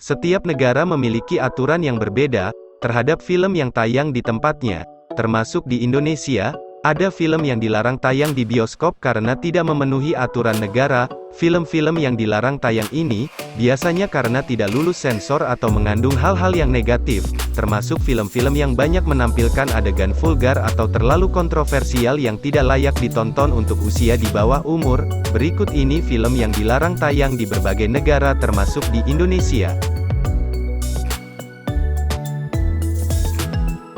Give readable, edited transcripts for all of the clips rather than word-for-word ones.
Setiap negara memiliki aturan yang berbeda terhadap film yang tayang di tempatnya, termasuk di Indonesia. Ada film yang dilarang tayang di bioskop karena tidak memenuhi aturan negara. Film-film yang dilarang tayang ini biasanya karena tidak lulus sensor atau mengandung hal-hal yang negatif, termasuk film-film yang banyak menampilkan adegan vulgar atau terlalu kontroversial yang tidak layak ditonton untuk usia di bawah umur. Berikut ini film yang dilarang tayang di berbagai negara termasuk di Indonesia.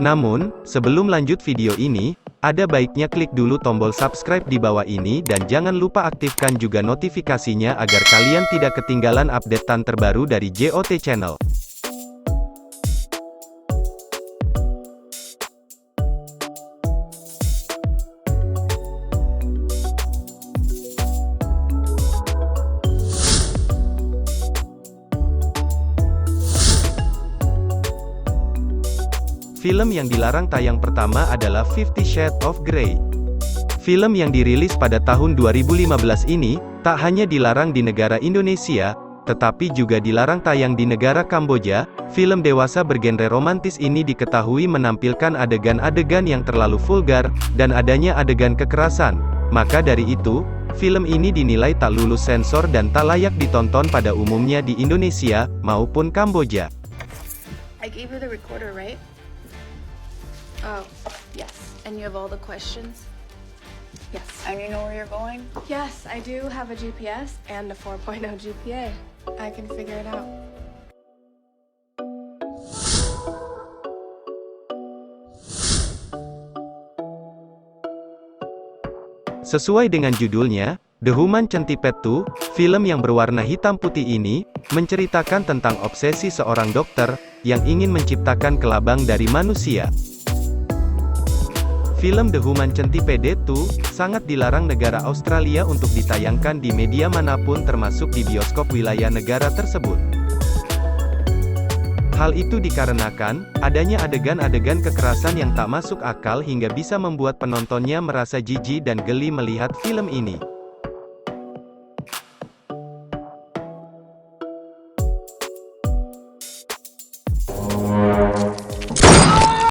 Namun, sebelum lanjut video ini, ada baiknya klik dulu tombol subscribe di bawah ini dan jangan lupa aktifkan juga notifikasinya agar kalian tidak ketinggalan updatean terbaru dari JOT Channel. Film yang dilarang tayang pertama adalah 50 Shades of Grey. Film yang dirilis pada tahun 2015 ini, tak hanya dilarang di negara Indonesia, tetapi juga dilarang tayang di negara Kamboja. Film dewasa bergenre romantis ini diketahui menampilkan adegan-adegan yang terlalu vulgar, dan adanya adegan kekerasan. Maka dari itu, film ini dinilai tak lulus sensor dan tak layak ditonton pada umumnya di Indonesia, maupun Kamboja. I gave you the recorder, right? Oh, yes. And you have all the questions? Yes. And you know where you're going? Yes, I do have a GPS and a 4.0 GPA. I can figure it out. Sesuai dengan judulnya, The Human Centipede 2, film yang berwarna hitam putih ini, menceritakan tentang obsesi seorang dokter, yang ingin menciptakan kelabang dari manusia. Film The Human Centipede 2, sangat dilarang negara Australia untuk ditayangkan di media manapun termasuk di bioskop wilayah negara tersebut. Hal itu dikarenakan, adanya adegan-adegan kekerasan yang tak masuk akal hingga bisa membuat penontonnya merasa jijik dan geli melihat film ini.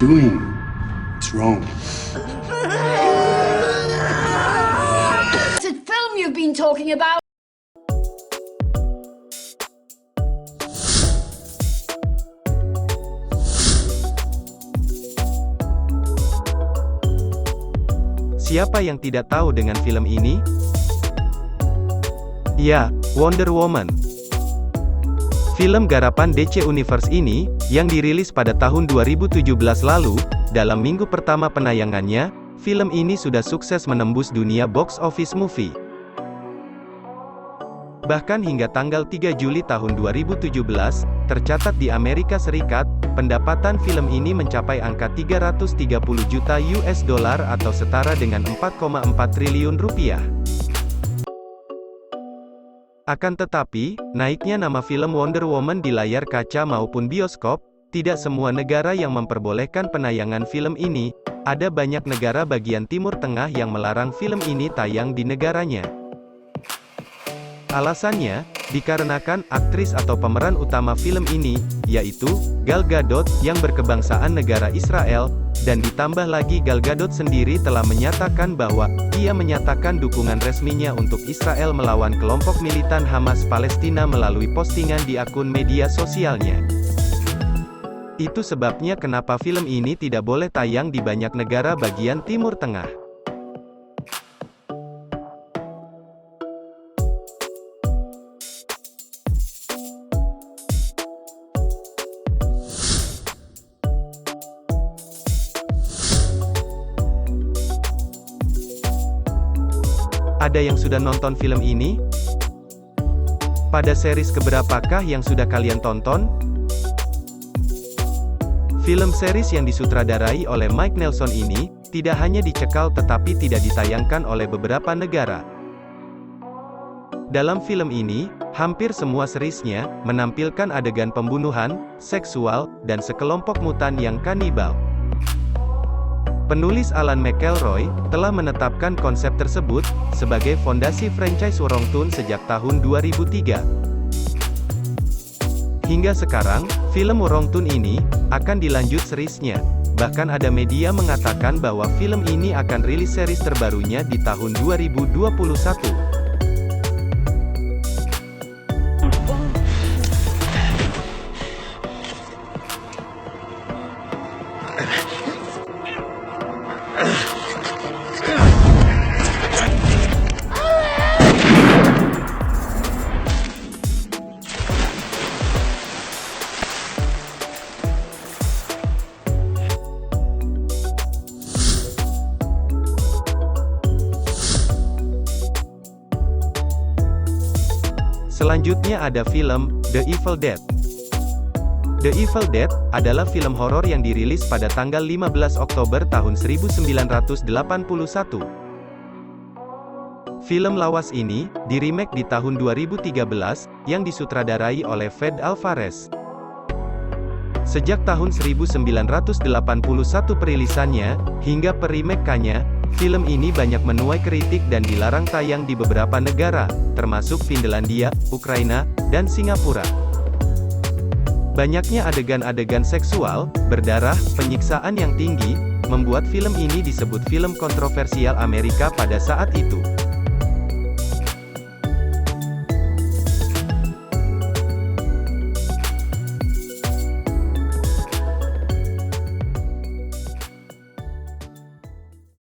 Doing? It's wrong. It's a film you've been talking about. Siapa yang tidak tahu dengan film ini? Ya, Wonder Woman. Film garapan DC Universe ini, yang dirilis pada tahun 2017 lalu, dalam minggu pertama penayangannya, film ini sudah sukses menembus dunia box office movie. Bahkan hingga tanggal 3 Juli tahun 2017, tercatat di Amerika Serikat, pendapatan film ini mencapai angka 330 juta US dollar atau setara dengan 4,4 triliun rupiah. Akan tetapi, naiknya nama film Wonder Woman di layar kaca maupun bioskop, tidak semua negara yang memperbolehkan penayangan film ini. Ada banyak negara bagian Timur Tengah yang melarang film ini tayang di negaranya. Alasannya, dikarenakan aktris atau pemeran utama film ini, yaitu Gal Gadot, yang berkebangsaan negara Israel, dan ditambah lagi Gal Gadot sendiri telah menyatakan bahwa ia menyatakan dukungan resminya untuk Israel melawan kelompok militan Hamas Palestina melalui postingan di akun media sosialnya. Itu sebabnya kenapa film ini tidak boleh tayang di banyak negara bagian Timur Tengah. Ada yang sudah nonton film ini? Pada series keberapakah yang sudah kalian tonton? Film series yang disutradarai oleh Mike Nelson ini, tidak hanya dicekal tetapi tidak ditayangkan oleh beberapa negara. Dalam film ini, hampir semua seriesnya, menampilkan adegan pembunuhan, seksual, dan sekelompok mutan yang kanibal. Penulis Alan McElroy, telah menetapkan konsep tersebut, sebagai fondasi franchise Wurongtun sejak tahun 2003. Hingga sekarang, film Wrong Turn ini akan dilanjut seriesnya. Bahkan ada media mengatakan bahwa film ini akan rilis series terbarunya di tahun 2021. Selanjutnya ada film The Evil Dead. The Evil Dead adalah film horor yang dirilis pada tanggal 15 Oktober tahun 1981. Film lawas ini di-remake di tahun 2013 yang disutradarai oleh Fede Alvarez. Sejak tahun 1981 perilisannya hingga per-remake-nya, film ini banyak menuai kritik dan dilarang tayang di beberapa negara, termasuk Finlandia, Ukraina, dan Singapura. Banyaknya adegan-adegan seksual, berdarah, penyiksaan yang tinggi, membuat film ini disebut film kontroversial Amerika pada saat itu.